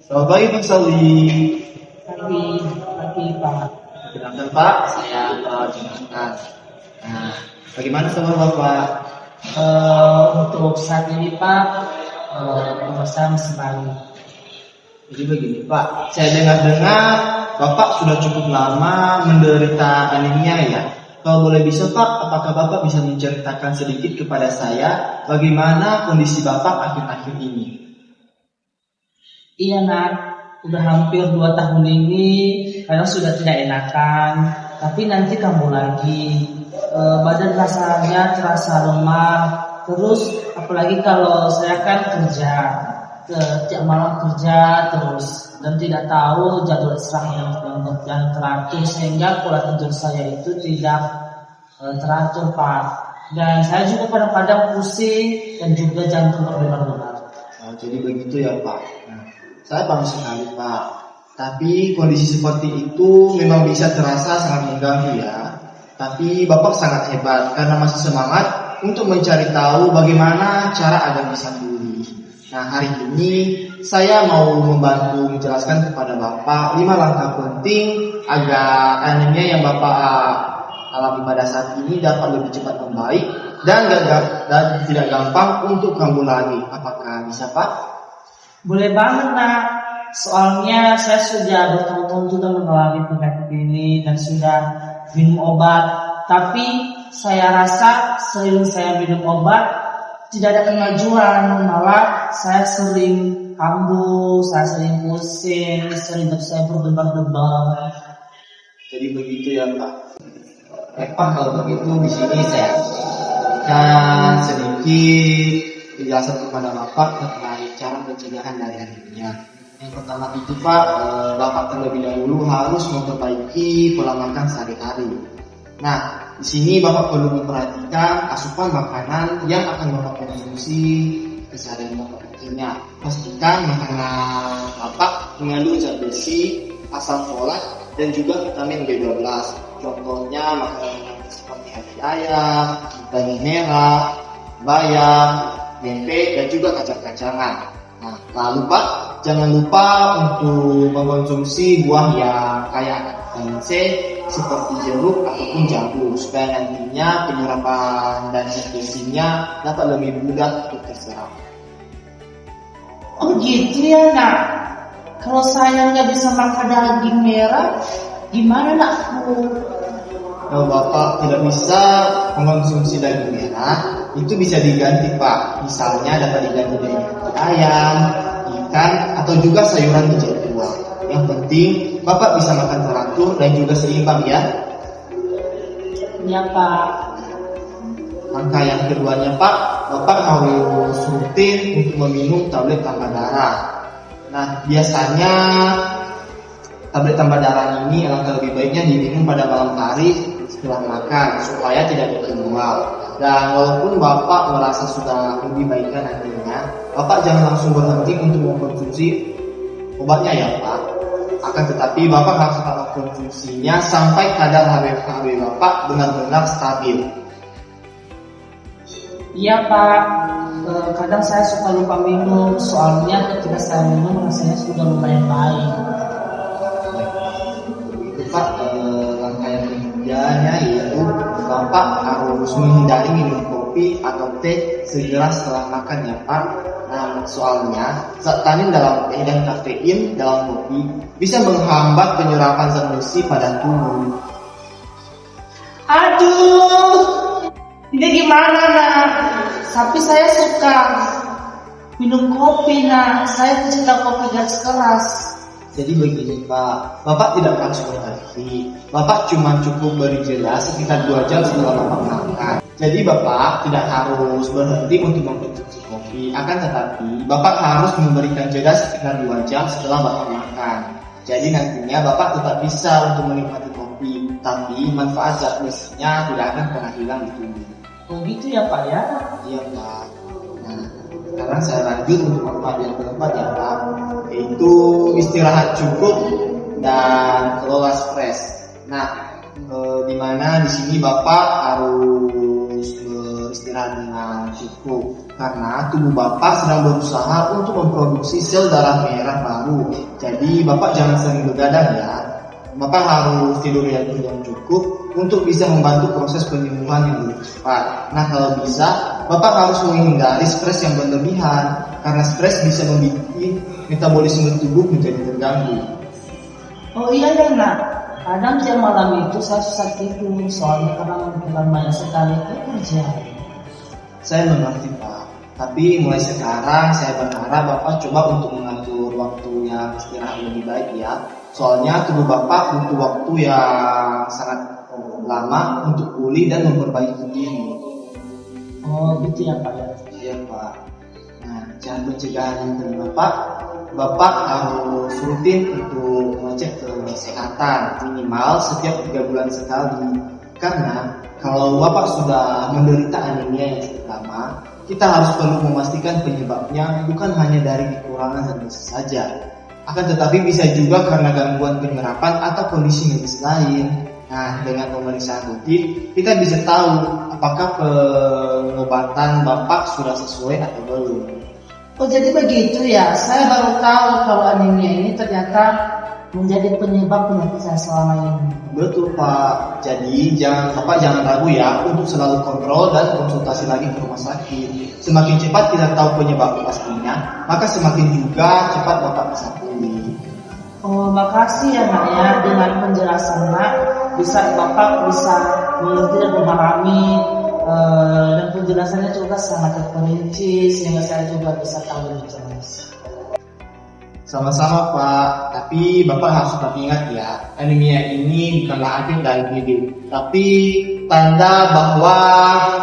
Selamat pagi Pak Sauli. Pagi Pak. Perkenalkan Pak, saya Jonathan. Nah, bagaimana sama Bapak? Untuk saat ini Pak, umur saya masih baru. Jadi begini Pak, saya dengar-dengar Bapak sudah cukup lama menderita anemia ya. Kalau boleh bisa Pak, apakah Bapak bisa menceritakan sedikit kepada saya bagaimana kondisi Bapak akhir-akhir ini? Iya nak, udah hampir 2 tahun ini, kadang sudah tidak enakan. Tapi nanti kamu lagi, badan rasanya terasa lemah. Terus apalagi kalau saya kan kerja, tiap malam kerja terus dan tidak tahu jadwal istirahat yang teratur, sehingga pola tidur saya itu tidak teratur Pak. Dan saya juga kadang-kadang pusing dan juga jantung berdebar-debar. Nah, jadi begitu ya Pak. Nah, saya paham sekali Pak. Tapi kondisi seperti itu memang bisa terasa sangat mengganggu ya. Tapi Bapak sangat hebat karena masih semangat untuk mencari tahu bagaimana cara agar bisa pulih. Nah, hari ini saya mau membantu menjelaskan kepada Bapak 5 langkah penting agar anemia yang Bapak alami pada saat ini dapat lebih cepat membaik dan tidak gampang untuk kambuh lagi. Apakah bisa Pak? Boleh banget nak. Soalnya saya sudah bertahun-tahun juga mengalami penyakit ini dan sudah minum obat. Tapi saya rasa sering saya minum obat tidak ada kemajuan, malah saya sering kambuh, saya sering pusing, sering saya berdebar-debar. Jadi begitu ya Pak. Pak, kalau begitu di sini saya akan sedikit penjelasan kepada Bapak terkait cara pencegahan dari anemia. Yang pertama itu Pak, Bapak terlebih dahulu harus memperbaiki pola makan sehari-hari. Nah, di sini Bapak perlu memperhatikan asupan makanan yang akan Bapak konsumsi keseharian Bapak tentunya. Pastikan makanan Bapak mengandung zat besi, asam folat, dan juga vitamin B12. Contohnya makanan seperti hati ayam, daging merah, bayam, tempe, dan juga kacang-kacangan. Nah, lalu Pak, jangan lupa untuk mengkonsumsi buah yang kaya vitamin C seperti jeruk ataupun jambu supaya nantinya penyerapan dan besinya dapat lebih mudah untuk terserap. Oh gitu ya nak. Kalau saya nggak bisa makan daging merah, gimana nak? Kalau Bapak tidak bisa mengkonsumsi daging merah, itu bisa diganti Pak. Misalnya dapat diganti dengan ayam, ikan, atau juga sayuran hijau tua. Yang penting Bapak bisa makan teratur dan juga seimbang ya. Ya Pak. Langkah yang keduanya Pak, Bapak harus rutin untuk meminum tablet tambah darah. Nah, biasanya tablet tambah darah ini alangkah lebih baiknya diminum pada malam hari setelah makan supaya tidak bikin mual. Dan walaupun Bapak merasa sudah lebih baikkan nantinya, Bapak jangan langsung berhenti untuk mengkonsumsi obatnya ya Pak. Akan tetapi Bapak harus tetap mengkonsumsinya sampai kadar HbA1c Bapak benar-benar stabil. Iya Pak. Kadang saya suka lupa minum, soalnya ketika saya minum rasanya sudah lumayan baik. Pak, langkah yang ketiganya yaitu Bapak harus menghindari minum kopi atau teh segera setelah makan ya Pak. Nah, soalnya zat tanin dalam teh dan kafein dalam kopi bisa menghambat penyerapan zat besi pada tubuh. Aduh, ini gimana nak? Tapi saya suka minum kopi nak. Saya pecinta kopi garis keras. Jadi begini Pak, Bapak tidak harus berhenti. Bapak cuma cukup beri jeda sekitar 2 jam setelah Bapak makan. Jadi Bapak tidak harus berhenti untuk mengkonsumsi kopi. Akan tetapi Bapak harus memberikan jeda sekitar 2 jam setelah Bapak makan. Jadi nantinya Bapak tetap bisa untuk menikmati kopi, tapi manfaat zat besinya tidak akan pernah hilang di tubuh. Oh gitu ya Pak ya? Iya Pak. Nah, sekarang saya lanjut untuk manfaat yang keempat ya Pak, yaitu istirahat cukup dan kelola stres. Nah, dimana di sini Bapak harus beristirahat dengan cukup. karena tubuh Bapak sedang berusaha untuk memproduksi sel darah merah baru. Jadi Bapak jangan sering begadang ya. Bapak harus tidur yang cukup untuk bisa membantu proses penyembuhan yang lebih cepat. Nah, kalau bisa, Bapak harus menghindari stres yang berlebihan, karena stres bisa membuat metabolisme tubuh menjadi terganggu. Oh iya ya nak, kadang jam malam itu saya susah tidur soalnya karena mempunyai banyak sekali kerja. Saya mengerti Pak, tapi mulai sekarang saya berharap Bapak coba untuk mengatur waktu yang istirahat lebih baik ya. Soalnya tubuh Bapak butuh waktu yang sangat lama untuk pulih dan memperbaiki diri. Oh gitu ya Pak ya. Iya Pak. Nah, cara pencegahan yang kedua Bapak harus rutin untuk mengecek kesehatan minimal setiap 3 bulan sekali. Karena kalau Bapak sudah menderita anemia yang cukup lama, kita harus perlu memastikan penyebabnya bukan hanya dari kekurangan zat besi saja, akan tetapi bisa juga karena gangguan penyerapan atau kondisi medis lain. Nah, dengan pemeriksaan rutin, kita bisa tahu apakah pengobatan Bapak sudah sesuai atau belum. Oh jadi begitu ya, saya baru tahu kalau anemia ini ternyata menjadi penyebab penyakit saya selama ini. Betul Pak, jadi Bapak jangan ragu ya untuk selalu kontrol dan konsultasi lagi ke rumah sakit. Semakin cepat kita tahu penyebab pastinya, maka semakin juga cepat Bapak bisa pulih. Oh makasih ya nak ya, dengan penjelasan nak Bapak bisa mengerti dan memahami dan penjelasannya juga sangat terperinci sehingga saya juga bisa tahu lebih jelas. Sama-sama Pak, tapi Bapak harus tetap ingat ya, anemia ini bukanlah akhir dari hidup, tapi tanda bahwa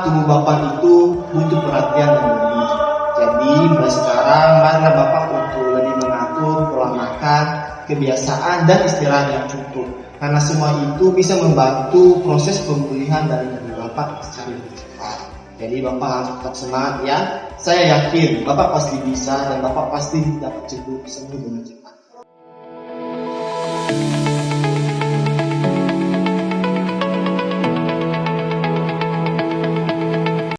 tubuh Bapak itu butuh perhatian yang lebih. Jadi mulai sekarang marilah Bapak untuk lebih mengatur pola makan, kebiasaan dan istirahat yang cukup, karena semua itu bisa membantu proses pemulihan dari tubuh Bapak secara lebih cepat. Jadi Bapak harus tetap semangat ya. Saya yakin Bapak pasti bisa dan Bapak pasti dapat sembuh dengan cepat.